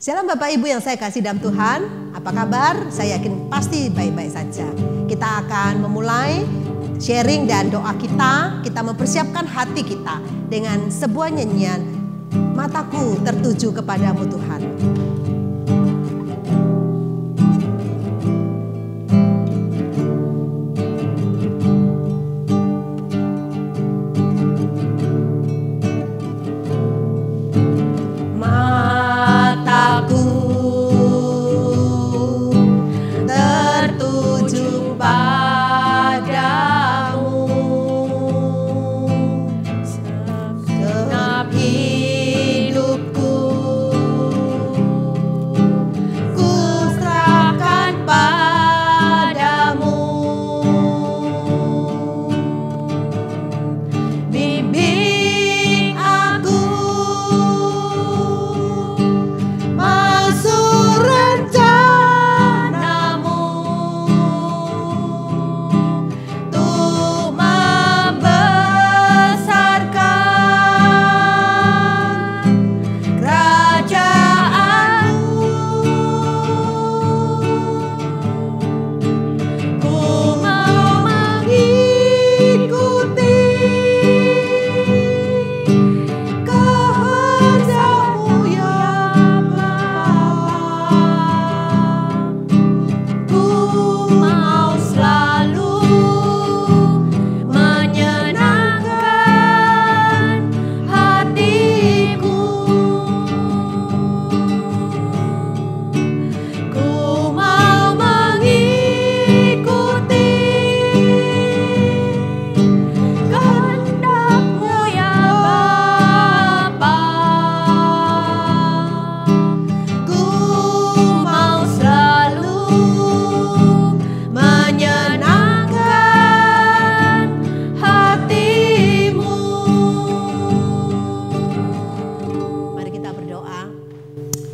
Shalom Bapak Ibu yang saya kasih dalam Tuhan. Apa kabar? Saya yakin pasti baik-baik saja. Kita akan memulai sharing dan doa kita. Kita mempersiapkan hati kita dengan sebuah nyanyian, Mataku tertuju kepadamu Tuhan.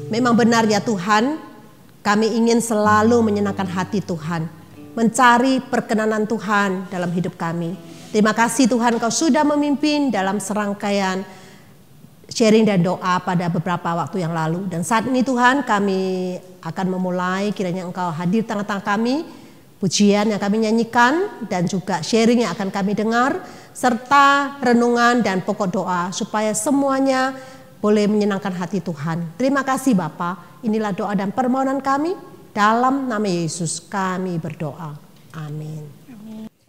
Memang benar ya Tuhan, kami ingin selalu menyenangkan hati Tuhan, mencari perkenanan Tuhan dalam hidup kami. Terima kasih Tuhan, Kau sudah memimpin dalam serangkaian sharing dan doa pada beberapa waktu yang lalu. Dan saat ini Tuhan, kami akan memulai, kiranya Engkau hadir tengah-tengah kami, pujian yang kami nyanyikan dan juga sharing yang akan kami dengar, serta renungan dan pokok doa supaya semuanya boleh menyenangkan hati Tuhan. Terima kasih Bapa. Inilah doa dan permohonan kami. Dalam nama Yesus kami berdoa. Amin.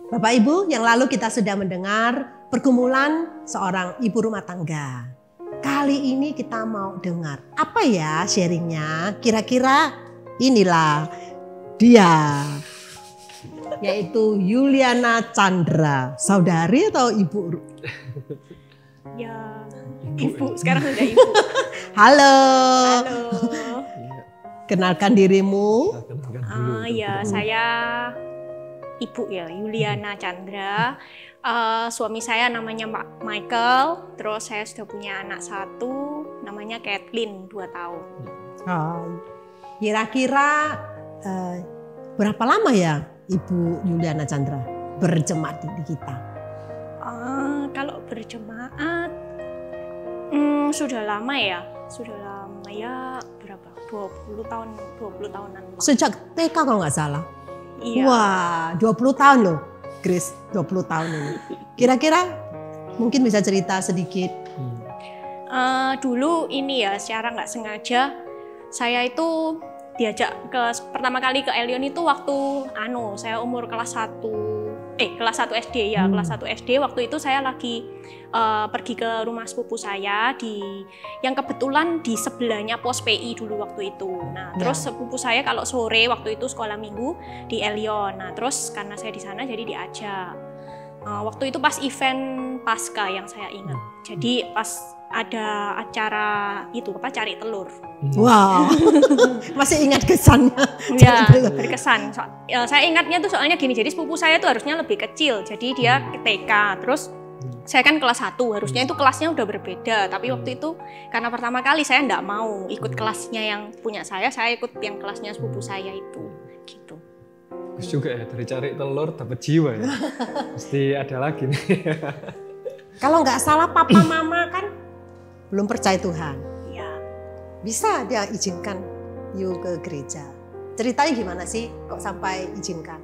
Bapak Ibu, yang lalu kita sudah mendengar pergumulan seorang ibu rumah tangga. Kali ini kita mau dengar apa ya sharingnya. Kira-kira inilah dia. Yaitu Yuliana Chandra. Saudari atau ibu? Ya, ibu, sekarang udah ibu. Halo. Halo. Kenalkan dirimu. Ya, saya ibu ya, Yuliana Chandra. Suami saya namanya Michael. Terus saya sudah punya anak satu, namanya Kathleen, 2 tahun. Kira-kira berapa lama ya Ibu Yuliana Chandra berjemaat di kita? Kalau berjemaat sudah lama ya berapa? 20 tahunan. Sejak TK kalau nggak salah. Iya. Wah, 20 tahun loh, Grace, 20 tahun ini. Kira-kira mungkin bisa cerita sedikit. Dulu ini ya, secara nggak sengaja saya itu diajak pertama kali ke Elion itu waktu saya umur kelas 1 SD ya, kelas 1 SD. Waktu itu saya lagi pergi ke rumah sepupu saya yang kebetulan di sebelahnya pos PI dulu waktu itu. Nah, terus sepupu saya kalau sore waktu itu sekolah minggu di Elion. Nah, terus karena saya di sana jadi diajak. Waktu itu pas event Pasca yang saya ingat. Jadi pas ada acara itu cari telur. Wow, masih ingat kesannya? Ya, berkesan. Saya ingatnya tuh soalnya gini, jadi sepupu saya tuh harusnya lebih kecil, jadi dia ke TK, terus saya kan kelas 1, harusnya itu kelasnya udah berbeda, tapi waktu itu karena pertama kali saya nggak mau ikut kelasnya yang punya saya ikut yang kelasnya sepupu saya itu, gitu. Bagus juga ya, dari cari telur dapat jiwa ya, mesti ada lagi nih. Kalau nggak salah papa mama kan belum percaya Tuhan. Iya. bisa dia izinkan you ke gereja. Ceritanya gimana sih kok sampai izinkan?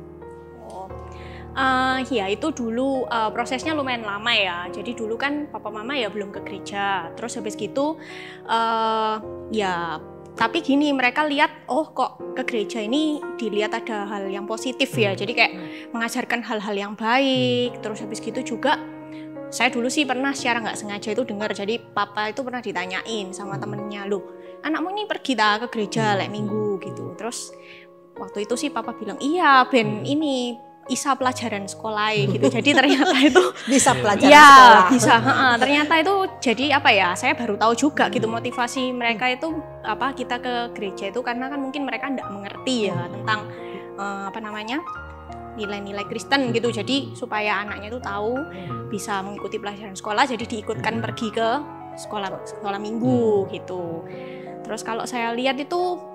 Ya itu dulu prosesnya lumayan lama ya. Jadi dulu kan papa mama ya belum ke gereja. Terus habis gitu ya tapi gini, mereka lihat oh kok ke gereja ini dilihat ada hal yang positif ya. Jadi kayak mengajarkan hal-hal yang baik. Terus habis gitu juga saya dulu sih pernah secara nggak sengaja itu dengar. Jadi papa itu pernah ditanyain sama temennya, loh anakmu ini pergi ke gereja minggu gitu. Terus waktu itu sih papa bilang iya Ben ini Isa pelajaran sekolah gitu. Jadi ternyata itu bisa pelajaran ya, sekolah. Bisa. Ternyata itu jadi apa ya? Saya baru tahu juga gitu motivasi mereka itu apa kita ke gereja itu karena kan mungkin mereka enggak mengerti ya tentang apa namanya? Nilai-nilai Kristen gitu. Jadi supaya anaknya itu tahu bisa mengikuti pelajaran sekolah jadi diikutkan pergi ke sekolah minggu gitu. Terus kalau saya lihat itu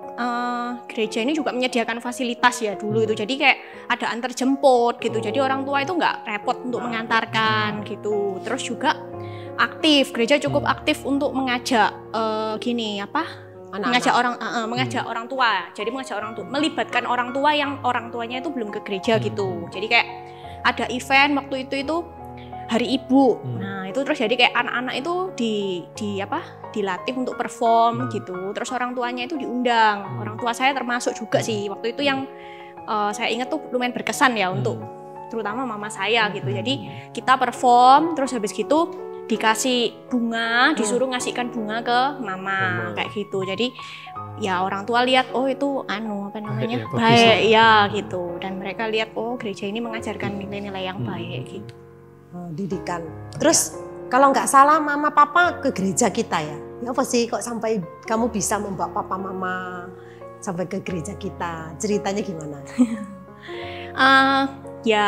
gereja ini juga menyediakan fasilitas ya dulu itu, jadi kayak ada antar jemput gitu, jadi orang tua itu nggak repot untuk mengantarkan gitu. Terus juga aktif, gereja cukup aktif untuk mengajak mengajak orang tua, jadi mengajak orang tua, melibatkan orang tua yang orang tuanya itu belum ke gereja gitu. Jadi kayak ada event waktu itu Hari Ibu. Nah, itu terus jadi kayak anak-anak itu dilatih untuk perform gitu. Terus orang tuanya itu diundang. Orang tua saya termasuk juga sih. Waktu itu yang saya ingat tuh lumayan berkesan ya untuk terutama mama saya gitu. Jadi kita perform terus habis gitu dikasih bunga, disuruh ngasihkan bunga ke mama kayak gitu. Jadi ya orang tua lihat oh itu baik ya gitu. Dan mereka lihat oh gereja ini mengajarkan nilai-nilai yang baik gitu. Didikan. Terus kalau nggak salah mama papa ke gereja kita ya. Ya apa sih kok sampai kamu bisa membawa papa mama sampai ke gereja kita? Ceritanya gimana? Ya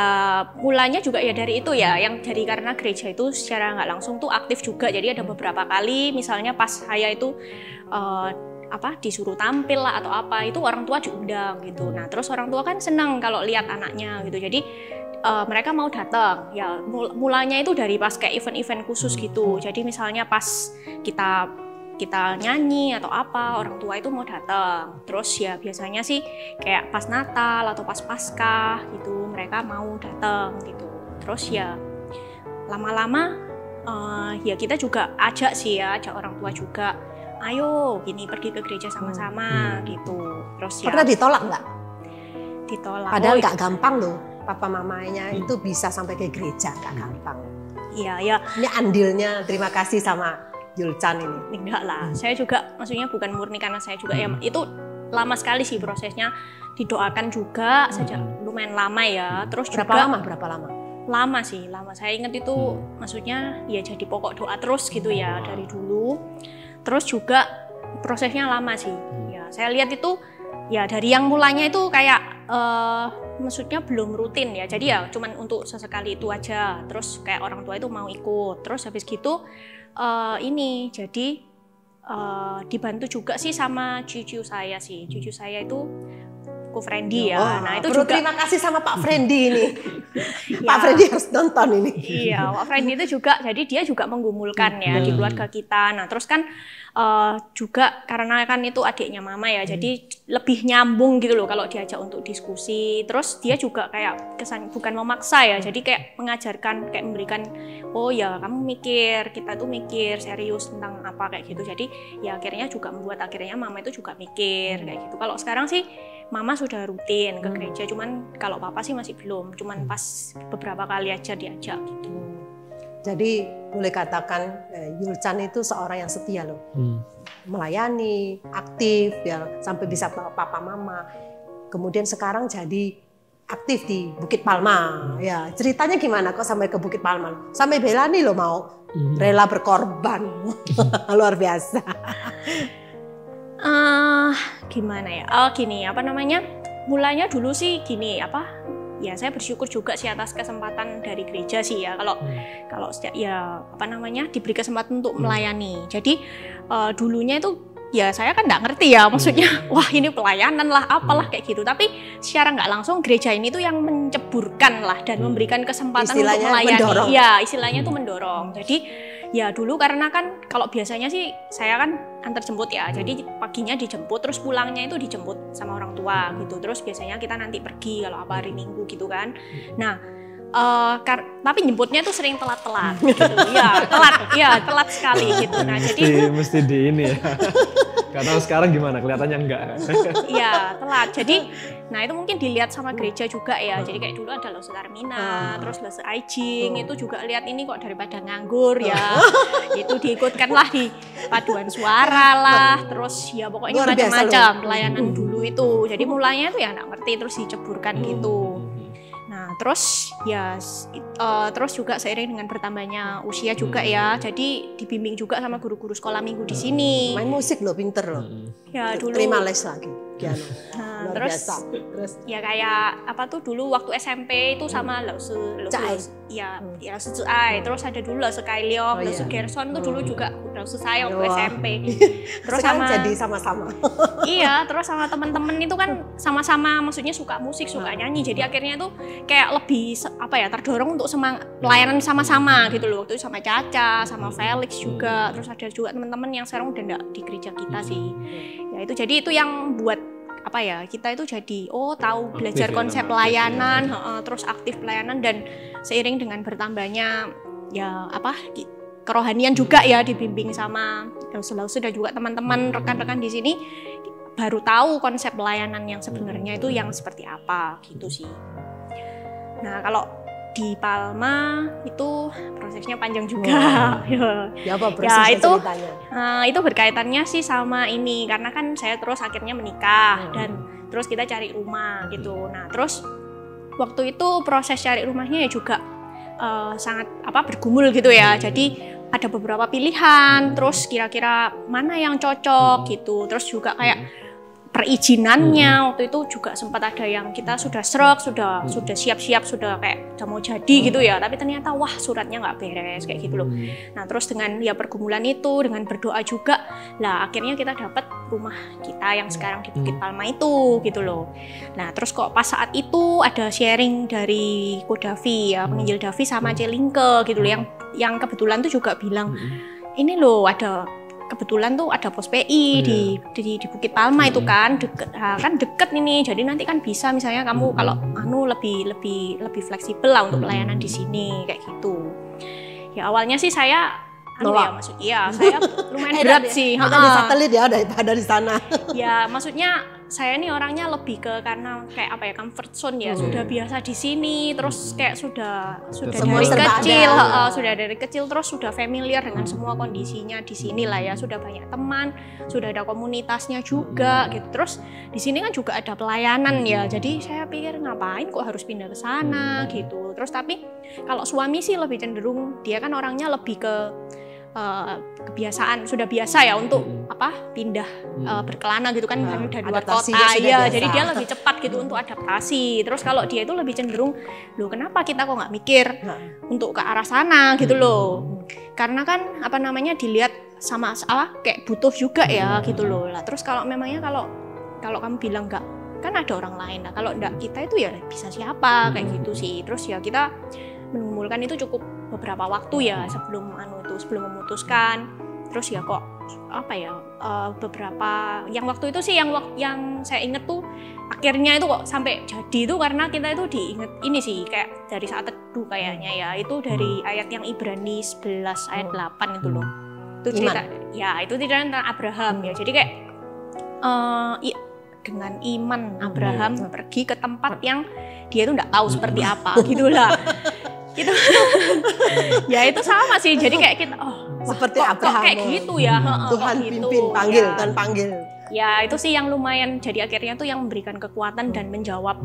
mulanya juga ya dari itu ya, yang dari karena gereja itu secara nggak langsung tuh aktif juga. Jadi ada beberapa kali misalnya pas saya itu disuruh tampil lah atau apa itu orang tua diundang gitu. Nah terus orang tua kan senang kalau lihat anaknya gitu. Jadi mereka mau datang ya, mulanya itu dari pas kayak event-event khusus gitu. Jadi misalnya pas kita nyanyi atau apa, orang tua itu mau datang. Terus ya biasanya sih kayak pas Natal atau pas Paskah gitu mereka mau datang gitu. Terus ya lama-lama ya kita juga ajak orang tua juga, ayo gini pergi ke gereja sama-sama gitu. Terus ya pernah ditolak nggak? Ditolak. Padahal nggak gampang loh. Papa mamanya itu bisa sampai ke gereja, gak gampang. Iya, ya. Ini andilnya, terima kasih sama Yulchan ini. Enggak lah, saya juga maksudnya bukan murni karena saya juga ya itu lama sekali sih prosesnya, didoakan juga sejak lumayan lama ya. Terus berapa juga, lama? Lama sih, lama. Saya ingat itu maksudnya ya jadi pokok doa terus gitu ya dari dulu. Terus juga prosesnya lama sih. Ya, saya lihat itu ya dari yang mulanya itu kayak maksudnya belum rutin ya, jadi ya cuman untuk sesekali itu aja. Terus kayak orang tua itu mau ikut, terus habis gitu jadi dibantu juga sih sama cucu saya sih. Cucu saya itu Ko Frendy ya. Nah itu juga terima kasih sama Pak Frendy ini. Pak Frendy harus nonton ini. Iya, Pak Frendy itu juga, jadi dia juga menggumulkan ya di keluarga kita. Nah terus kan juga karena kan itu adiknya mama ya, jadi lebih nyambung gitu loh kalau diajak untuk diskusi. Terus dia juga kayak kesan bukan memaksa ya, jadi kayak mengajarkan, kayak memberikan oh ya kamu mikir, kita tuh mikir serius tentang apa kayak gitu. Jadi ya akhirnya juga membuat akhirnya mama itu juga mikir kayak gitu. Kalau sekarang sih mama sudah rutin ke gereja, cuman kalau papa sih masih belum, cuman pas beberapa kali aja diajak gitu. Jadi boleh katakan Yulchan itu seorang yang setia loh, melayani, aktif ya sampai bisa bawa papa mama. Kemudian sekarang jadi aktif di Bukit Palma. Ya ceritanya gimana kok sampai ke Bukit Palma? Sampai bela nih loh mau rela berkorban, luar biasa. Gimana ya? Gini apa namanya? Mulanya dulu sih gini ya saya bersyukur juga sih atas kesempatan dari gereja sih ya, kalau ya apa namanya diberi kesempatan untuk melayani. Jadi dulunya itu ya saya kan nggak ngerti ya, maksudnya wah ini pelayanan lah apalah kayak gitu, tapi secara nggak langsung gereja ini tuh yang menceburkan lah dan memberikan kesempatan istilahnya untuk melayani. mendorong. Ya istilahnya tuh mendorong. Jadi Ya dulu karena kan kalau biasanya sih saya kan antar jemput ya, jadi paginya dijemput, terus pulangnya itu dijemput sama orang tua gitu. Terus biasanya kita nanti pergi kalau apa hari Minggu gitu kan. Nah, tapi jemputnya tuh sering telat-telat gitu. Ya telat sekali gitu. Nah jadi mesti di ini ya. Karena sekarang gimana kelihatannya enggak. Iya telat. Jadi nah itu mungkin dilihat sama gereja juga ya. Jadi kayak dulu ada Lause Carmina, terus Lause Aijing itu juga lihat ini kok daripada nganggur ya. Itu diikutkanlah di paduan suara lah. Terus ya pokoknya macam-macam pelayanan dulu itu. Jadi mulainya tuh ya nggak ngerti terus diceburkan gitu. Nah terus ya terus juga seiring dengan bertambahnya usia juga ya, jadi dibimbing juga sama guru-guru sekolah minggu di sini. Main musik loh, pinter loh. Ya dulu. Terima les lagi. Nah, terus ya kayak apa tuh dulu waktu SMP itu sama Lause Cuai, terus ada dulu Lause Kailiong, Lause Gerson itu dulu juga Lause saya waktu SMP. Terus sekarang jadi sama-sama. Iya, terus sama teman-teman itu kan sama-sama maksudnya suka musik, suka nyanyi. Jadi akhirnya tuh kayak lebih apa ya, terdorong untuk pelayanan sama-sama gitu loh. Waktu itu sama Caca, sama Felix juga. Terus ada juga teman-teman yang sekarang udah enggak di gereja kita sih. Ya itu jadi itu yang buat apa ya, kita itu jadi tahu belajar konsep pelayanan, terus aktif pelayanan, dan seiring dengan bertambahnya ya apa kerohanian juga ya, dibimbing sama Lause dan juga teman-teman rekan-rekan di sini, baru tahu konsep pelayanan yang sebenarnya itu yang seperti apa gitu sih. Nah kalau di Palma itu prosesnya panjang juga. Ya apa prosesnya ceritanya? Itu berkaitannya sih sama ini, karena kan saya terus akhirnya menikah dan terus kita cari rumah gitu. Nah terus waktu itu proses cari rumahnya ya juga sangat bergumul gitu ya. Jadi ada beberapa pilihan, terus kira-kira mana yang cocok gitu. Terus juga kayak perizinannya waktu itu juga sempat ada yang kita sudah srek, sudah siap-siap, sudah kayak udah mau jadi gitu ya, tapi ternyata wah suratnya nggak beres kayak gitu loh. Nah terus dengan ya pergumulan itu, dengan berdoa juga lah akhirnya kita dapat rumah kita yang sekarang di Bukit Palma itu gitu loh. Nah terus kok pas saat itu ada sharing dari Ko Davi ya, penginjil Davi sama Celingke gitu loh, yang kebetulan tuh juga bilang ini loh kebetulan tuh ada pos PI di Bukit Palma itu kan deket ini, jadi nanti kan bisa misalnya kamu kalau lebih fleksibel lah untuk pelayanan di sini kayak gitu. Ya awalnya sih saya saya lumayan berat sih. Kita di satelit ya daripada di sana. Ya maksudnya saya nih orangnya lebih ke karena kayak apa ya, comfort zone ya, sudah biasa di sini, terus kayak sudah dari kecil terus sudah familiar dengan semua kondisinya di sini lah ya, sudah banyak teman, sudah ada komunitasnya juga gitu. Terus di sini kan juga ada pelayanan ya, jadi saya pikir ngapain kok harus pindah ke sana gitu. Terus tapi kalau suami sih lebih cenderung dia kan orangnya lebih ke kebiasaan, sudah biasa ya untuk pindah berkelana gitu kan dari luar kota ya, jadi dia lebih cepat gitu untuk adaptasi. Terus kalau dia itu lebih cenderung, loh kenapa kita kok nggak mikir untuk ke arah sana gitu loh, karena kan dilihat sama kayak butuh juga ya gitu loh lah. Terus kalau memangnya kalau kamu bilang enggak, kan ada orang lain lah, kalau enggak kita itu ya bisa siapa kayak gitu sih. Terus ya kita mengumpulkan itu cukup beberapa waktu ya sebelum memutuskan. Terus ya kok beberapa yang waktu itu sih yang saya inget tuh akhirnya itu kok sampai jadi itu karena kita itu diinget ini sih kayak dari saat teduh kayaknya ya, itu dari ayat yang Ibrani 11 ayat 8 itu loh. Itu cerita itu cerita tentang Abraham ya. Jadi kayak dengan iman Abraham pergi ke tempat yang dia tuh nggak tahu seperti apa gitulah. Gitu. Ya itu sama sih, jadi kayak kita seperti Abraham kayak gitu ya, Tuhan gitu. pimpin, panggil dan panggil. Ya itu sih yang lumayan, jadi akhirnya tuh yang memberikan kekuatan dan menjawab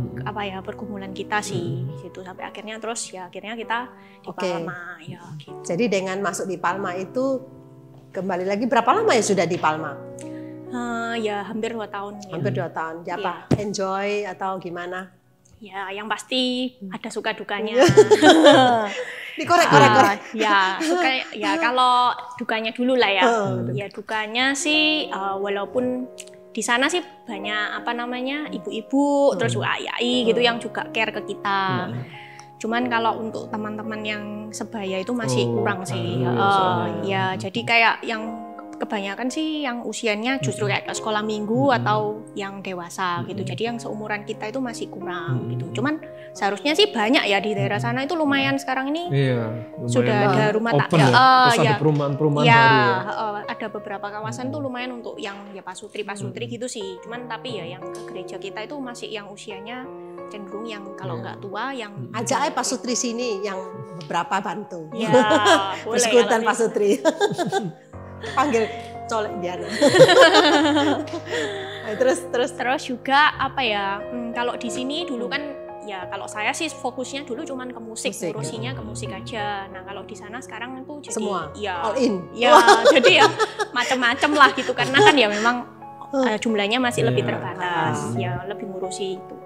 pergumulan kita sih gitu, sampai akhirnya akhirnya kita di Palma ya gitu. Jadi dengan masuk di Palma itu kembali lagi berapa lama ya sudah di Palma? Ya hampir 2 tahun. Hampir 2 tahun. Apa? Enjoy atau gimana? Ya, yang pasti ada suka dukanya. Dikorek. Ya kalau dukanya dulu lah ya. Ya dukanya sih walaupun di sana sih banyak ibu-ibu terus juga ayai gitu yang juga care ke kita. Cuman kalau untuk teman-teman yang sebaya itu masih kurang sih. Ya, jadi kayak yang kebanyakan sih yang usianya justru kayak ke sekolah minggu atau yang dewasa gitu. Jadi yang seumuran kita itu masih kurang gitu. Cuman seharusnya sih banyak ya di daerah sana itu lumayan sekarang ini. Sudah ada rumah tangga. Terus ada perumahan-perumahan baru ya. Ada beberapa kawasan tuh lumayan untuk yang ya pasutri gitu sih. Cuman tapi ya yang ke gereja kita itu masih yang usianya cenderung yang kalau nggak tua yang ajak aja pasutri sini yang beberapa bantu. Ya, boleh. Persekutuan pasutri. Panggil colek Diana. terus juga apa ya, kalau di sini dulu kan ya kalau saya sih fokusnya dulu cuman ke musik ngurusinya ke musik aja. Nah kalau di sana sekarang itu jadi semua ya all in ya jadi ya macam-macam lah gitu karena kan ya memang jumlahnya masih lebih terbatas ya lebih ngurusi itu.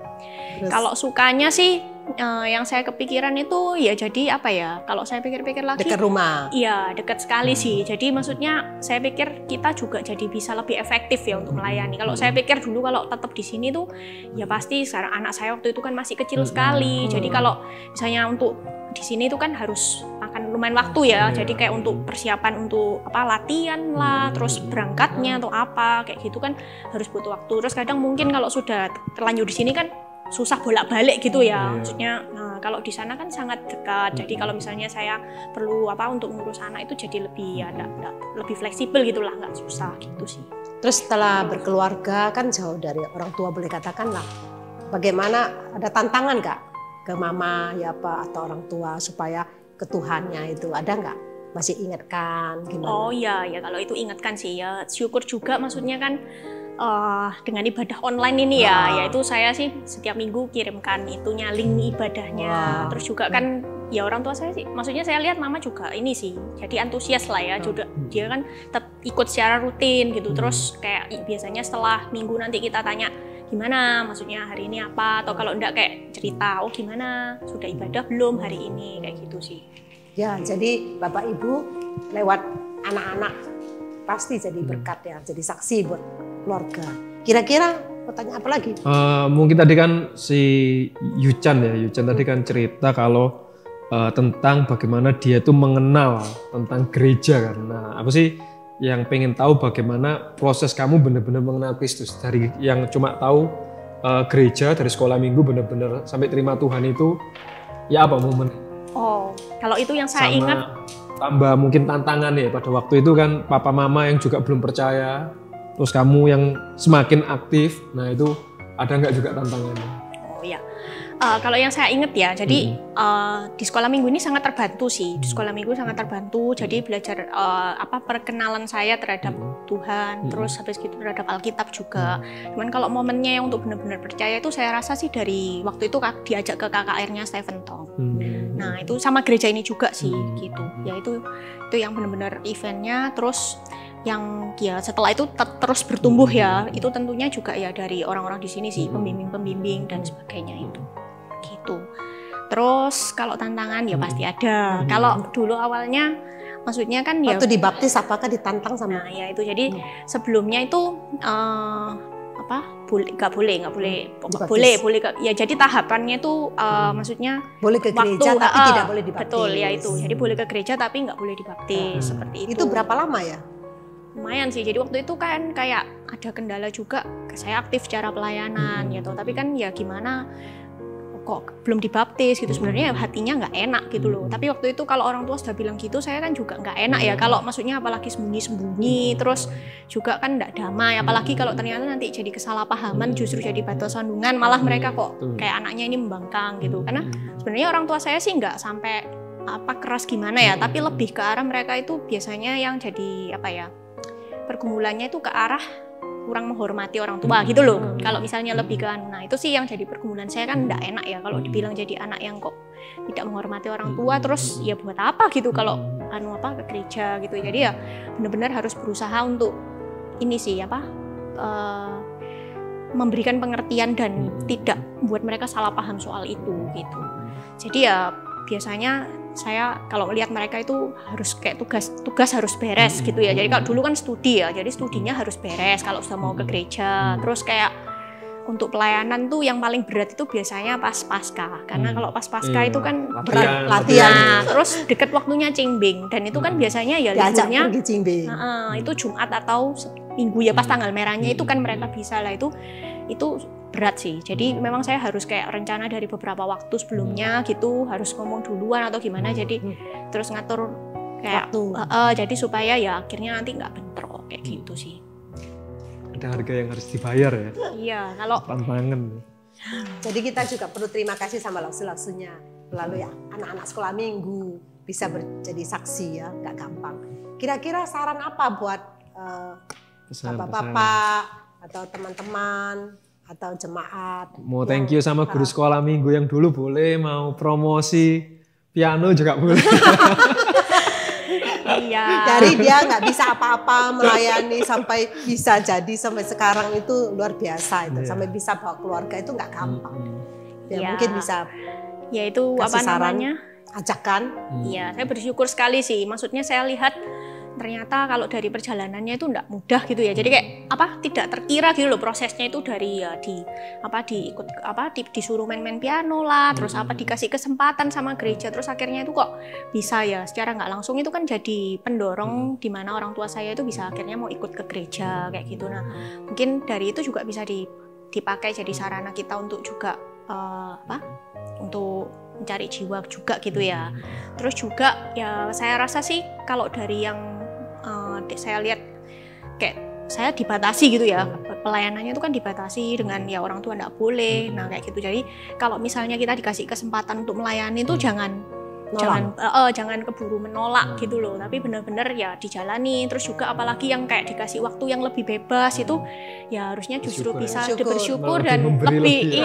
Kalau sukanya sih yang saya kepikiran itu ya jadi apa ya, kalau saya pikir-pikir lagi dekat rumah. Iya, dekat sekali sih. Jadi maksudnya saya pikir kita juga jadi bisa lebih efektif ya untuk melayani. Kalau saya pikir dulu kalau tetap di sini tuh ya pasti sekarang anak saya waktu itu kan masih kecil sekali. Jadi kalau misalnya untuk di sini itu kan harus makan lumayan waktu ya. Jadi kayak untuk persiapan untuk apa latihan lah, terus berangkatnya atau apa kayak gitu kan harus butuh waktu. Terus kadang mungkin kalau sudah terlanjur di sini kan susah bolak-balik gitu ya. Maksudnya kalau di sana kan sangat dekat. Jadi kalau misalnya saya perlu apa untuk ngurus anak itu jadi lebih ya lebih fleksibel gitulah, nggak susah gitu sih. Terus setelah berkeluarga kan jauh dari orang tua boleh katakan lah. Bagaimana ada tantangan nggak ke mama ya apa atau orang tua supaya ke Tuhannya itu ada nggak? Masih ingatkan gimana? Oh iya ya kalau itu ingatkan sih ya. Syukur juga maksudnya kan dengan ibadah online ini ya, yaitu saya sih setiap minggu kirimkan itunya link ibadahnya. Terus juga kan ya orang tua saya sih, maksudnya saya lihat mama juga ini sih, jadi antusias lah ya. Juga dia kan tetap ikut secara rutin gitu. Terus kayak biasanya setelah minggu nanti kita tanya gimana, maksudnya hari ini apa, atau kalau enggak kayak cerita, oh gimana, sudah ibadah belum hari ini, kayak gitu sih. Ya, jadi Bapak Ibu lewat anak-anak pasti jadi berkat ya, jadi saksi buat keluarga. Kira-kira pertanyaan apa lagi? Mungkin tadi kan si Yuchan tadi kan cerita kalau tentang bagaimana dia itu mengenal tentang gereja kan. Nah, apa sih yang pengen tahu bagaimana proses kamu benar-benar mengenal Kristus dari yang cuma tahu gereja dari sekolah minggu benar-benar sampai terima Tuhan itu ya apa momen? Oh, kalau itu yang saya ingat tambah mungkin tantangan ya pada waktu itu kan papa mama yang juga belum percaya. Terus kamu yang semakin aktif, nah itu ada nggak juga tantangannya? Oh ya, kalau yang saya ingat ya, jadi di sekolah minggu ini sangat terbantu sih. Di sekolah minggu sangat terbantu, jadi belajar perkenalan saya terhadap Tuhan, terus habis gitu terhadap Alkitab juga. Cuman kalau momennya yang untuk benar-benar percaya itu saya rasa sih dari waktu itu diajak ke KKR-nya Stephen Tong. Nah itu sama gereja ini juga sih gitu. Ya itu yang benar-benar eventnya, terus yang ya setelah itu terus bertumbuh ya, itu tentunya juga ya dari orang-orang di sini sih, pembimbing-pembimbing dan sebagainya itu gitu. Terus kalau tantangan ya pasti ada. Kalau dulu awalnya maksudnya kan ya waktu dibaptis apakah ditantang sama? Nah ya itu jadi sebelumnya itu boleh ya, jadi tahapannya itu maksudnya boleh ke gereja tapi tidak boleh dibaptis. Betul ya itu, jadi boleh ke gereja tapi nggak boleh dibaptis seperti itu. Itu berapa lama ya? Lumayan sih, jadi waktu itu kan kayak ada kendala juga, saya aktif secara pelayanan gitu, tapi kan ya gimana kok belum dibaptis gitu, sebenarnya hatinya nggak enak gitu loh. Tapi waktu itu kalau orang tua sudah bilang gitu, saya kan juga nggak enak ya, kalau maksudnya apalagi sembunyi-sembunyi, terus juga kan nggak damai, apalagi kalau ternyata nanti jadi kesalahpahaman, justru jadi batu sandungan, malah mereka kok kayak anaknya ini membangkang gitu. Karena sebenarnya orang tua saya sih nggak sampai keras gimana ya, tapi lebih ke arah mereka itu biasanya yang jadi pergumulannya itu ke arah kurang menghormati orang tua gitu loh. Kalau misalnya lebih ke nah itu sih yang jadi pergumulan saya kan enggak enak ya kalau dibilang jadi anak yang kok tidak menghormati orang tua, terus ya buat apa gitu kalau ke gereja gitu. Jadi ya benar-benar harus berusaha untuk ini sih memberikan pengertian dan tidak buat mereka salah paham soal itu gitu. Jadi ya biasanya saya kalau melihat mereka itu harus kayak tugas harus beres gitu ya. Jadi kalau dulu kan studi ya, jadi studinya harus beres kalau sudah mau ke gereja. Terus kayak untuk pelayanan tuh yang paling berat itu biasanya pas Paskah. Karena kalau pas Paskah itu kan latihan. Nah, terus deket waktunya Cimbing dan itu kan biasanya ya Diajak liburnya pergi Cimbing. itu Jumat atau Minggu ya pas tanggal merahnya itu kan mereka bisa lah, itu berat sih. Jadi memang saya harus kayak rencana dari beberapa waktu sebelumnya gitu, harus ngomong duluan atau gimana, jadi terus ngatur kayak jadi supaya ya akhirnya nanti nggak bentrok kayak gitu sih. Ada harga yang harus dibayar ya. Iya, kalau Tantangan. Jadi kita juga perlu terima kasih sama laksu-laksunya. Lalu ya anak-anak sekolah minggu bisa jadi saksi ya, nggak gampang. Kira-kira saran apa buat bapak-bapak atau teman-teman atau jemaat? Mau thank you sama guru sekolah minggu yang dulu boleh, mau promosi piano juga boleh. iya. Dari dia nggak bisa apa-apa melayani sampai bisa jadi sampai sekarang itu luar biasa itu. Sampai bisa bawa keluarga itu nggak gampang. Ya mungkin bisa. Ya itu apa namanya? Ajakan. Iya, saya bersyukur sekali sih. Maksudnya saya lihat ternyata kalau dari perjalanannya itu enggak mudah gitu ya. Jadi kayak tidak terkira gitu loh prosesnya itu, dari ya disuruh main-main piano lah, terus dikasih kesempatan sama gereja, terus akhirnya itu kok bisa ya secara nggak langsung itu kan jadi pendorong di mana orang tua saya itu bisa akhirnya mau ikut ke gereja kayak gitu. Nah, mungkin dari itu juga bisa dipakai jadi sarana kita untuk juga untuk mencari jiwa juga gitu ya. Terus juga ya saya rasa sih kalau dari yang saya lihat kayak saya dibatasi gitu ya, pelayanannya itu kan dibatasi dengan ya orang tua enggak boleh. Nah kayak gitu. Jadi kalau misalnya kita dikasih kesempatan untuk melayani itu jangan keburu menolak gitu loh, tapi benar-benar ya dijalani. Terus juga apalagi yang kayak dikasih waktu yang lebih bebas itu ya harusnya justru bisa bersyukur dan memberi lebih.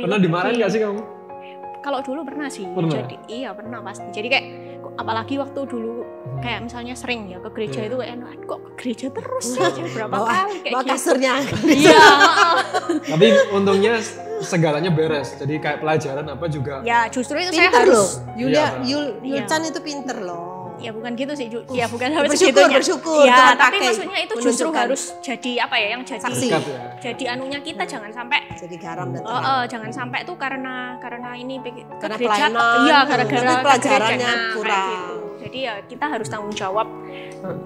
Pernah dimarahin nggak sih kamu? Kalau dulu pernah sih. Jadi iya pernah pasti. Jadi kayak apalagi waktu dulu kayak misalnya sering ya ke gereja itu kayak kok ke gereja terus sih berapa kali kayak gitu. Kasurnya. Iya. Tapi untungnya segalanya beres. Jadi kayak pelajaran apa juga. Ya justru itu Pinter saya harus loh. Yulcan itu pinter loh. Ya bukan gitu sih, ya bukan sampai segitunya. Bersyukur. Ya, tapi maksudnya itu justru harus jadi apa ya, yang jadi saksi. Jadi anunya kita jangan sampai jadi garam dan terang. Jangan sampai tuh karena ini karena gereja, pelayanan, iya gara-gara pelajarannya kurang. Gitu. Jadi ya kita harus tanggung jawab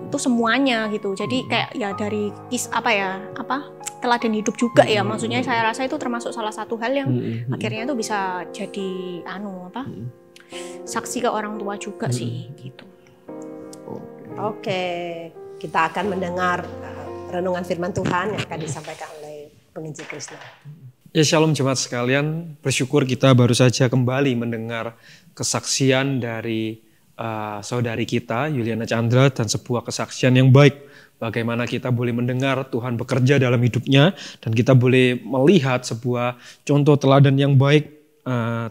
itu semuanya gitu. Jadi kayak ya dari teladan hidup juga ya. Maksudnya saya rasa itu termasuk salah satu hal yang akhirnya tuh bisa jadi saksi ke orang tua juga sih gitu. Oke, kita akan mendengar renungan firman Tuhan yang akan disampaikan oleh penginjil Krishna. Ya shalom jemaat sekalian, bersyukur kita baru saja kembali mendengar kesaksian dari saudari kita Yuliana Chandra dan sebuah kesaksian yang baik. Bagaimana kita boleh mendengar Tuhan bekerja dalam hidupnya dan kita boleh melihat sebuah contoh teladan yang baik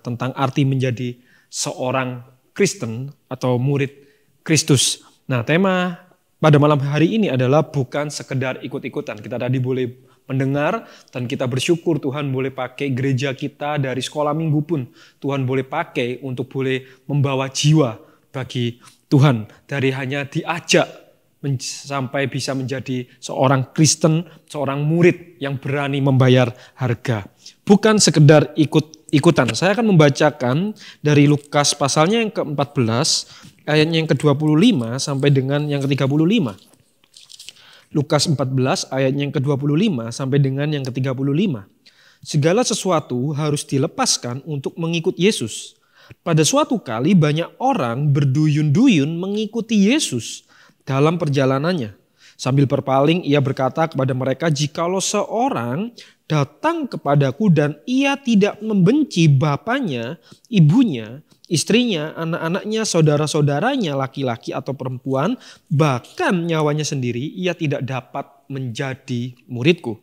tentang arti menjadi seorang Kristen atau murid Kristus. Nah, tema pada malam hari ini adalah bukan sekedar ikut-ikutan. Kita tadi boleh mendengar dan kita bersyukur Tuhan boleh pakai gereja kita dari sekolah minggu pun. Tuhan boleh pakai untuk boleh membawa jiwa bagi Tuhan. Dari hanya diajak sampai bisa menjadi seorang Kristen, seorang murid yang berani membayar harga. Bukan sekedar ikut-ikutan. Saya akan membacakan dari Lukas pasalnya yang ke-14, ayatnya yang ke-25 sampai dengan yang ke-35. Lukas 14 ayatnya yang ke-25 sampai dengan yang ke-35. Segala sesuatu harus dilepaskan untuk mengikut Yesus. Pada suatu kali banyak orang berduyun-duyun mengikuti Yesus dalam perjalanannya. Sambil berpaling ia berkata kepada mereka, "Jikalau seorang datang kepadaku dan ia tidak membenci bapaknya, ibunya, istrinya, anak-anaknya, saudara-saudaranya, laki-laki atau perempuan, bahkan nyawanya sendiri, ia tidak dapat menjadi muridku.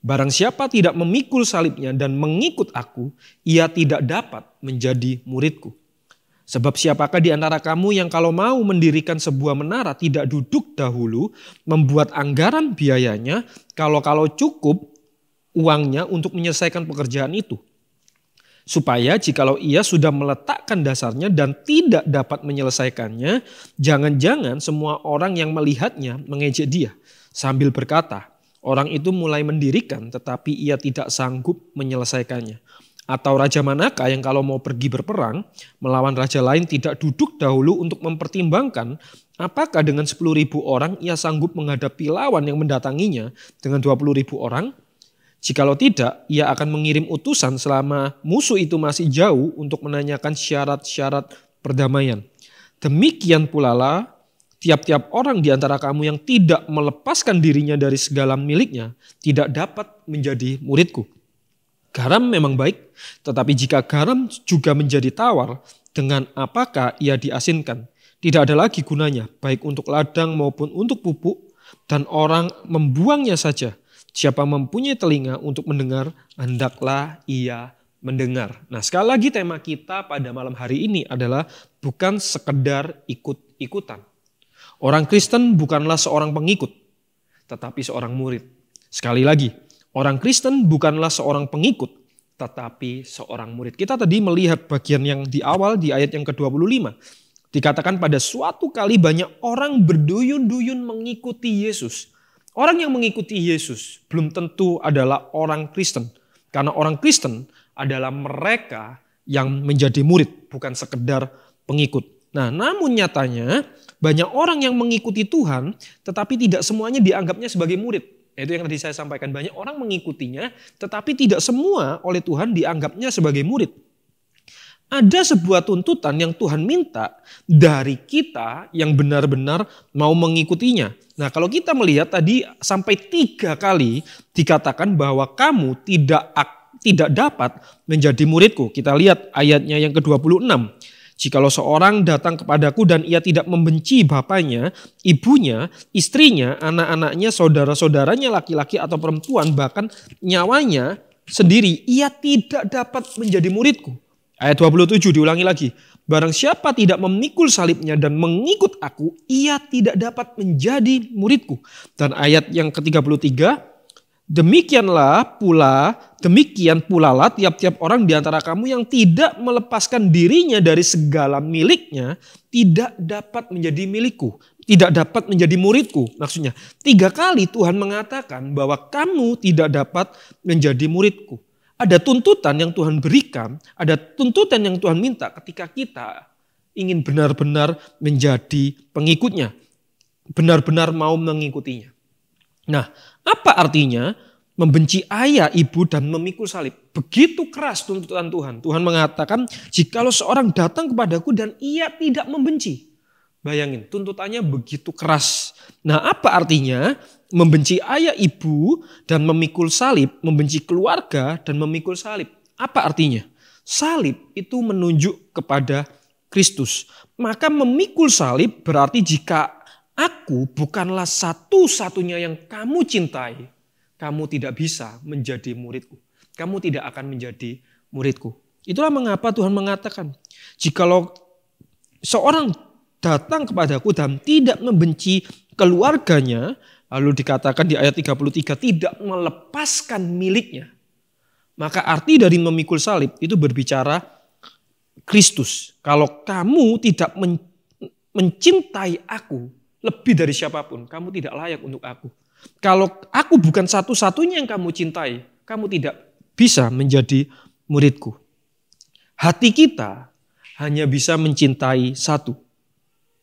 Barang siapa tidak memikul salibnya dan mengikut aku, ia tidak dapat menjadi muridku. Sebab siapakah di antara kamu yang kalau mau mendirikan sebuah menara tidak duduk dahulu, membuat anggaran biayanya, kalau cukup uangnya untuk menyelesaikan pekerjaan itu. Supaya jikalau ia sudah meletakkan dasarnya dan tidak dapat menyelesaikannya, jangan-jangan semua orang yang melihatnya mengejek dia sambil berkata, orang itu mulai mendirikan tetapi ia tidak sanggup menyelesaikannya? Atau raja manakah yang kalau mau pergi berperang melawan raja lain tidak duduk dahulu untuk mempertimbangkan apakah dengan 10.000 orang ia sanggup menghadapi lawan yang mendatanginya dengan 20.000 orang? Jikalau tidak, ia akan mengirim utusan selama musuh itu masih jauh untuk menanyakan syarat-syarat perdamaian. Demikian pula lah, tiap-tiap orang di antara kamu yang tidak melepaskan dirinya dari segala miliknya tidak dapat menjadi muridku. Garam memang baik, tetapi jika garam juga menjadi tawar, dengan apakah ia diasinkan? Tidak ada lagi gunanya, baik untuk ladang maupun untuk pupuk, dan orang membuangnya saja. Siapa mempunyai telinga untuk mendengar, hendaklah ia mendengar. Nah, sekali lagi tema kita pada malam hari ini adalah bukan sekedar ikut-ikutan. Orang Kristen bukanlah seorang pengikut, tetapi seorang murid. Sekali lagi, orang Kristen bukanlah seorang pengikut, tetapi seorang murid. Kita tadi melihat bagian yang di awal di ayat yang ke-25. Dikatakan pada suatu kali banyak orang berduyun-duyun mengikuti Yesus. Orang yang mengikuti Yesus belum tentu adalah orang Kristen. Karena orang Kristen adalah mereka yang menjadi murid, bukan sekedar pengikut. Nah, namun nyatanya banyak orang yang mengikuti Tuhan, tetapi tidak semuanya dianggapnya sebagai murid. Itu yang tadi saya sampaikan, banyak orang mengikutinya, tetapi tidak semua oleh Tuhan dianggapnya sebagai murid. Ada sebuah tuntutan yang Tuhan minta dari kita yang benar-benar mau mengikutinya. Nah, kalau kita melihat tadi sampai 3 kali dikatakan bahwa kamu tidak dapat menjadi muridku. Kita lihat ayatnya yang ke-26. Jikalau seorang datang kepadaku dan ia tidak membenci bapaknya, ibunya, istrinya, anak-anaknya, saudara-saudaranya laki-laki atau perempuan, bahkan nyawanya sendiri, ia tidak dapat menjadi muridku. Ayat 27 diulangi lagi. Barang siapa tidak memikul salibnya dan mengikut aku, ia tidak dapat menjadi muridku. Dan ayat yang ke-33, demikian pula lah tiap-tiap orang di antara kamu yang tidak melepaskan dirinya dari segala miliknya tidak dapat menjadi milikku. Tidak dapat menjadi muridku. Maksudnya 3 kali Tuhan mengatakan bahwa kamu tidak dapat menjadi muridku. Ada tuntutan yang Tuhan berikan, ada tuntutan yang Tuhan minta ketika kita ingin benar-benar menjadi pengikutnya. Benar-benar mau mengikutinya. Nah, apa artinya membenci ayah, ibu, dan memikul salib? Begitu keras tuntutan Tuhan. Tuhan mengatakan, jikalau seorang datang kepadaku dan ia tidak membenci. Bayangin, tuntutannya begitu keras. Nah, apa artinya membenci ayah, ibu, dan memikul salib, membenci keluarga, dan memikul salib? Apa artinya? Salib itu menunjuk kepada Kristus. Maka memikul salib berarti jika aku bukanlah satu-satunya yang kamu cintai, kamu tidak bisa menjadi muridku. Kamu tidak akan menjadi muridku. Itulah mengapa Tuhan mengatakan, jikalau seorang datang kepadaku dan tidak membenci keluarganya, lalu dikatakan di ayat 33, tidak melepaskan miliknya. Maka arti dari memikul salib itu berbicara Kristus. Kalau kamu tidak mencintai aku lebih dari siapapun, kamu tidak layak untuk aku. Kalau aku bukan satu-satunya yang kamu cintai, kamu tidak bisa menjadi muridku. Hati kita hanya bisa mencintai satu,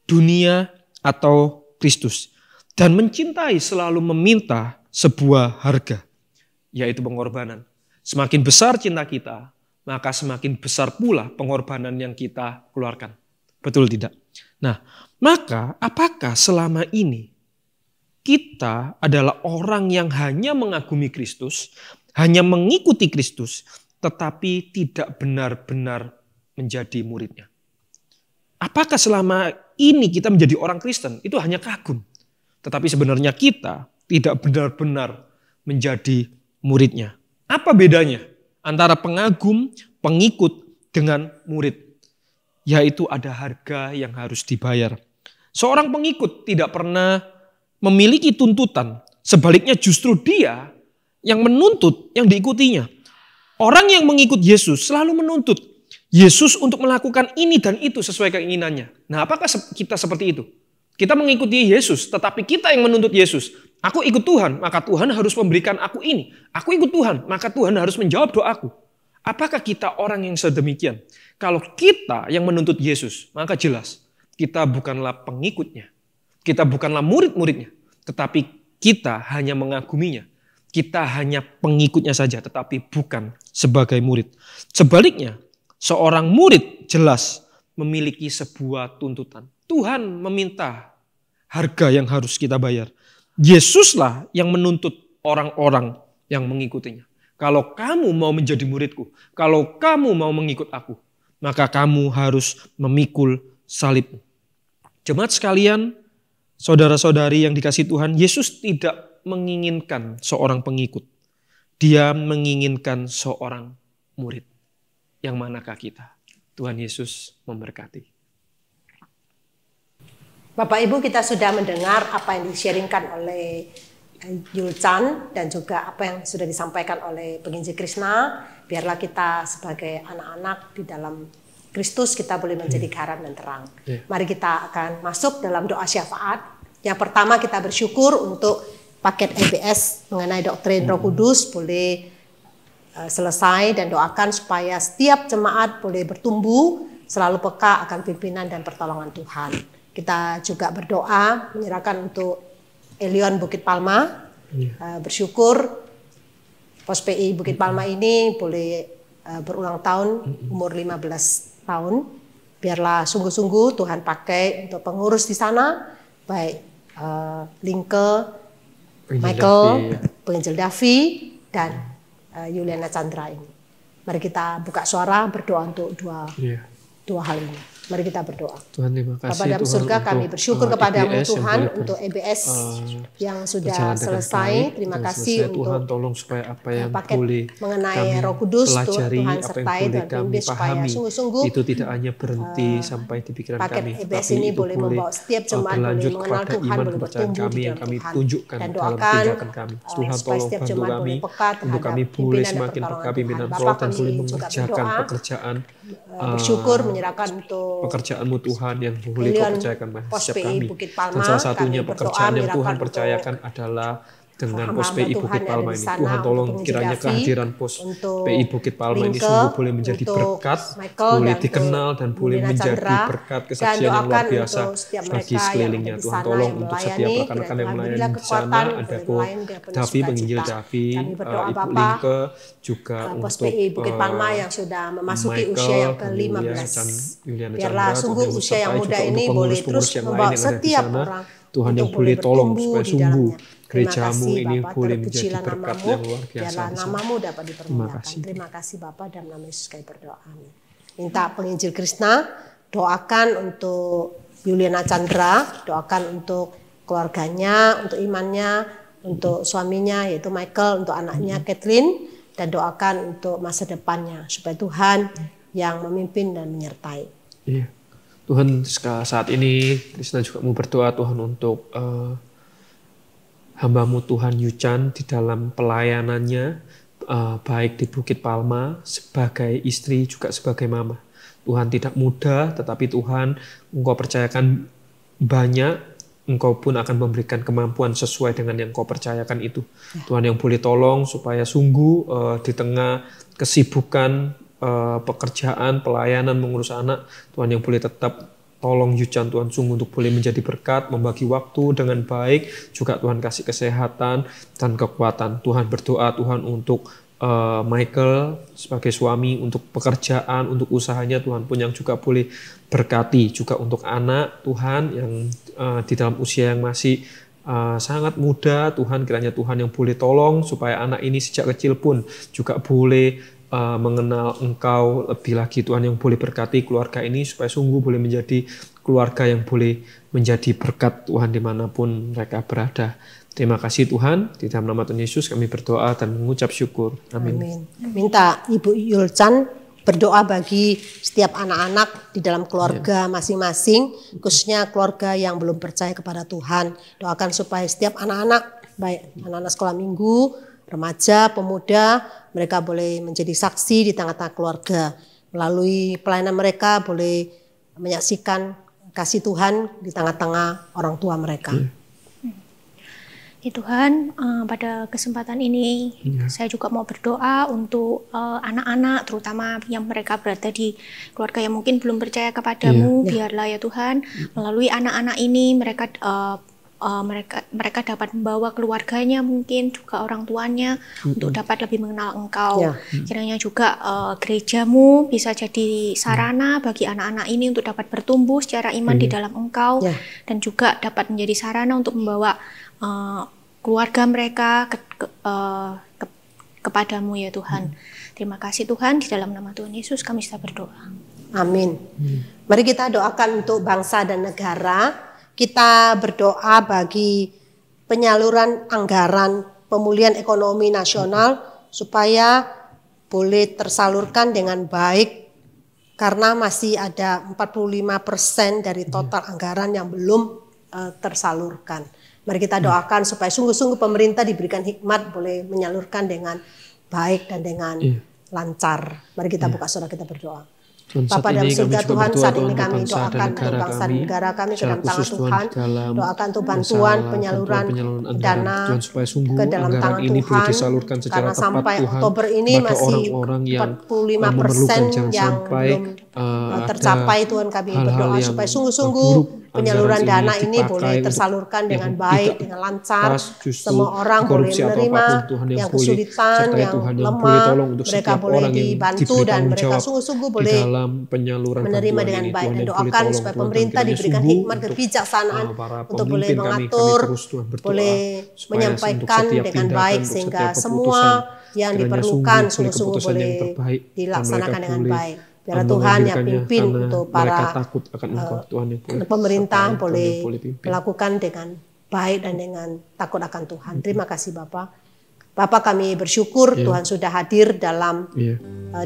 dunia atau Kristus. Dan mencintai selalu meminta sebuah harga, yaitu pengorbanan. Semakin besar cinta kita, maka semakin besar pula pengorbanan yang kita keluarkan. Betul tidak? Nah, maka apakah selama ini kita adalah orang yang hanya mengagumi Kristus, hanya mengikuti Kristus, tetapi tidak benar-benar menjadi muridnya? Apakah selama ini kita menjadi orang Kristen itu hanya kagum, tetapi sebenarnya kita tidak benar-benar menjadi muridnya? Apa bedanya antara pengagum, pengikut dengan murid? Yaitu ada harga yang harus dibayar. Seorang pengikut tidak pernah memiliki tuntutan. Sebaliknya justru dia yang menuntut yang diikutinya. Orang yang mengikut Yesus selalu menuntut Yesus untuk melakukan ini dan itu sesuai keinginannya. Nah, apakah kita seperti itu? Kita mengikuti Yesus, tetapi kita yang menuntut Yesus. Aku ikut Tuhan, maka Tuhan harus memberikan aku ini. Aku ikut Tuhan, maka Tuhan harus menjawab doaku. Apakah kita orang yang sedemikian? Kalau kita yang menuntut Yesus, maka jelas kita bukanlah pengikutnya. Kita bukanlah murid-muridnya. Tetapi kita hanya mengaguminya. Kita hanya pengikutnya saja, tetapi bukan sebagai murid. Sebaliknya, seorang murid jelas memiliki sebuah tuntutan. Tuhan meminta harga yang harus kita bayar. Yesuslah yang menuntut orang-orang yang mengikutinya. Kalau kamu mau menjadi muridku, kalau kamu mau mengikut aku, maka kamu harus memikul salibmu. Jemaat sekalian, saudara-saudari yang dikasihi Tuhan, Yesus tidak menginginkan seorang pengikut. Dia menginginkan seorang murid. Yang manakah kita? Tuhan Yesus memberkati. Bapak Ibu, kita sudah mendengar apa yang di-sharingkan oleh Yulchan dan juga apa yang sudah disampaikan oleh penginjil Krishna. Biarlah kita sebagai anak-anak di dalam Kristus kita boleh menjadi garam dan terang. Mari kita akan masuk dalam doa syafaat. Yang pertama kita bersyukur untuk paket EBS mengenai doktrin Roh Kudus boleh selesai, dan doakan supaya setiap jemaat boleh bertumbuh selalu peka akan pimpinan dan pertolongan Tuhan. Kita juga berdoa menyerahkan untuk Elion Bukit Palma, bersyukur Pos PI Bukit Palma ini boleh berulang tahun, umur 15 tahun. Biarlah sungguh-sungguh Tuhan pakai untuk pengurus di sana, baik Linke, Michael, Penginjil Davi, dan Yuliana Chandra ini. Mari kita buka suara berdoa untuk dua hal ini. Mari kita berdoa. Tuhan, terima kasih. Bapa dalam surga, kami bersyukur kepadamu Tuhan untuk EBS yang sudah selesai. Terima kasih untuk Tuhan, tolong supaya apa yang paket boleh mengenai Roh Kudus pelajari, Tuhan apa sertai yang boleh dan kami bimbing supaya pahami, sungguh-sungguh itu tidak hanya berhenti sampai di pikiran paket kami, EBS tapi ini itu boleh membawa setiap jemaat boleh berlanjut mengenal kepada Tuhan, iman boleh kepercayaan bertumbuh kami di yang dalam kami Tuhan. tunjukkan Dan dalam doakan tindakan kami. Tuhan, supaya tolong setiap bantu jemaat kami boleh peka untuk kami terhadap boleh pimpinan dan semakin peka pertolongan pimpinan Tuhan. Roh Bapa, dan boleh kami juga mengerjakan berdoa, pekerjaan bersyukur menyerahkan untuk pekerjaanmu Tuhan yang boleh kau percayakan Pos setiap PI kami. Bukit Palma. Dan salah satunya Kami pekerjaan yang berdoa, Tuhan menyerahkan percayakan adalah dengan Pos hamba-hamba PI Tuhan Bukit yang Palma ada di ini. sana, Tuhan, tolong untuk kiranya Penginjil Davi, kehadiran Pos untuk PI Bukit Palma ini Linke, sungguh boleh menjadi untuk berkat, Michael, boleh dan dikenal dan boleh Yuliana menjadi Chandra, berkat dan kesaksian yang luar doakan biasa untuk setiap bagi mereka yang sekelilingnya. ada di Tuhan, sana tolong yang untuk melayani, setiap rekan-rekan yang Tuhan melayani berilah di sana, kekuatan, ada boleh Ko melayani dengan penuh Davi, Penginjil sukacita. Davi, Kami berdoa Ibu Bapa, Linke, juga Pos untuk PI Bukit Palma yang sudah memasuki Michael, usia yang Yuliana ke-15. Chandra, Biarlah sungguh Tuhan usia yang sertai muda juga ini untuk boleh terus pengurus-pengurus yang lain membawa yang ada di setiap sana. orang Tuhan untuk yang boleh boleh tolong bertumbuh supaya di sungguh dalamnya. Terima gerejamu kasih ini Bapa, boleh menjadi terpujilah berkat namamu, yang luar biasa biarlah di sana. namamu dapat Terima dipermuliakan. kasih. Terima kasih Bapa, dalam nama Yesus kami berdoa. Amin. Minta penginjil Krishna doakan untuk Yuliana Chandra, doakan untuk keluarganya, untuk imannya, untuk suaminya yaitu Michael, untuk anaknya Kathleen, dan doakan untuk masa depannya supaya Tuhan yang memimpin dan menyertai. Iya. Tuhan, saat ini Krishna juga mau berdoa Tuhan untuk hamba-Mu Tuhan Yuchan di dalam pelayanannya, baik di Bukit Palma sebagai istri juga sebagai mama. Tuhan, tidak mudah, tetapi Tuhan Engkau percayakan banyak, Engkau pun akan memberikan kemampuan sesuai dengan yang Engkau percayakan itu. Tuhan yang boleh tolong supaya sungguh di tengah kesibukan pekerjaan, pelayanan, mengurus anak, Tuhan yang boleh tetap tolong Yuchan Tuhan sungguh untuk boleh menjadi berkat, membagi waktu dengan baik, juga Tuhan kasih kesehatan dan kekuatan. Tuhan berdoa Tuhan untuk Michael sebagai suami, untuk pekerjaan, untuk usahanya, Tuhan pun yang juga boleh berkati, juga untuk anak Tuhan yang di dalam usia yang masih sangat muda, Tuhan kiranya Tuhan yang boleh tolong supaya anak ini sejak kecil pun juga boleh mengenal Engkau lebih lagi. Tuhan yang boleh berkati keluarga ini supaya sungguh boleh menjadi keluarga yang boleh menjadi berkat Tuhan dimanapun mereka berada. Terima kasih Tuhan, di dalam nama Tuhan Yesus kami berdoa dan mengucap syukur. Amin. Minta Ibu Yulchan berdoa bagi setiap anak-anak di dalam keluarga masing-masing, khususnya keluarga yang belum percaya kepada Tuhan. Doakan supaya setiap anak-anak, baik anak-anak sekolah minggu, remaja, pemuda, mereka boleh menjadi saksi di tengah-tengah keluarga. Melalui pelayanan mereka boleh menyaksikan kasih Tuhan di tengah-tengah orang tua mereka. Ya Tuhan, pada kesempatan ini saya juga mau berdoa untuk anak-anak, terutama yang mereka berada di keluarga yang mungkin belum percaya kepadamu. Biarlah ya Tuhan, melalui anak-anak ini mereka dapat membawa keluarganya, mungkin juga orang tuanya untuk dapat lebih mengenal Engkau. Kiranya juga gerejamu bisa jadi sarana bagi anak-anak ini untuk dapat bertumbuh secara iman di dalam Engkau, dan juga dapat menjadi sarana untuk membawa keluarga mereka kepadamu ya Tuhan. Terima kasih Tuhan, di dalam nama Tuhan Yesus kami sudah berdoa. Amin. Mari kita doakan untuk bangsa dan negara. Kita berdoa bagi penyaluran anggaran pemulihan ekonomi nasional supaya boleh tersalurkan dengan baik, karena masih ada 45% dari total anggaran yang belum tersalurkan. Mari kita doakan supaya sungguh-sungguh pemerintah diberikan hikmat, boleh menyalurkan dengan baik dan dengan lancar. Mari kita buka surah, kita berdoa. Bapa dalam surga Tuhan, saat ini kami doakan untuk bangsa dan negara kami ke dalam tangan Tuhan. Doakan untuk bantuan penyaluran dana ke dalam tangan Tuhan, karena sampai Oktober ini masih 45% yang belum tercapai. Tuhan, kami berdoa supaya sungguh-sungguh penyaluran dana ini boleh tersalurkan dengan baik, dengan lancar. Semua orang boleh menerima, yang kesulitan, yang lemah, mereka boleh dibantu dan mereka sungguh-sungguh boleh menerima dengan baik. Dan doakan supaya pemerintah diberikan hikmat kebijaksanaan untuk boleh mengatur, boleh menyampaikan dengan baik, sehingga semua yang diperlukan sungguh-sungguh boleh dilaksanakan dengan baik. Biarlah Tuhan yang pimpin untuk para pemerintah boleh melakukan dengan baik dan dengan takut akan Tuhan. Terima kasih Bapak. Bapak, kami bersyukur Tuhan sudah hadir dalam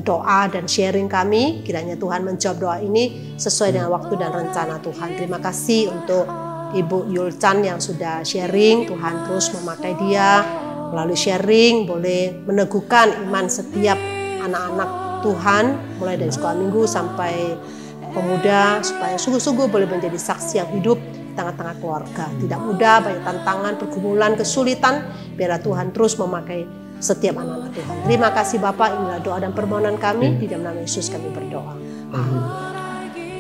doa dan sharing kami. Kiranya Tuhan menjawab doa ini sesuai dengan waktu dan rencana Tuhan. Terima kasih untuk Ibu Yulchan yang sudah sharing. Tuhan terus memakai dia melalui sharing, boleh meneguhkan iman setiap anak-anak Tuhan, mulai dari sekolah minggu sampai pemuda, supaya sungguh-sungguh boleh menjadi saksi yang hidup di tengah-tengah keluarga. Tidak mudah, banyak tantangan, pergumulan, kesulitan. Biarlah Tuhan terus memakai setiap anak-anak Tuhan. Terima kasih Bapak, inilah doa dan permohonan kami. Di dalam nama Yesus kami berdoa. Amin.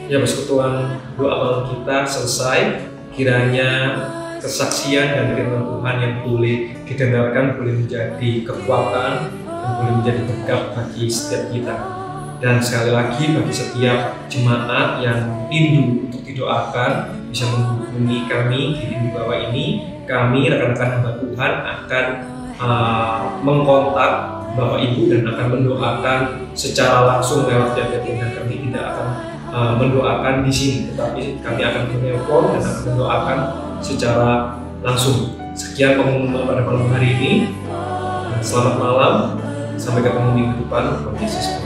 Ya, persekutuan doa malam kita selesai. Kiranya kesaksian dan firman Tuhan yang boleh didengarkan boleh menjadi kekuatan, boleh menjadi berkat bagi setiap kita. Dan sekali lagi bagi setiap jemaat yang rindu untuk didoakan, bisa menghubungi kami di link bawah ini. Kami rekan-rekan hamba Tuhan akan mengkontak Bapak Ibu dan akan mendoakan secara langsung lewat telepon, dan kami tidak akan mendoakan di sini, tetapi kami akan menelpon dan akan mendoakan secara langsung. Sekian pengumuman pada malam hari ini. Selamat malam. Sampai ketemu minggu depan. Yesus.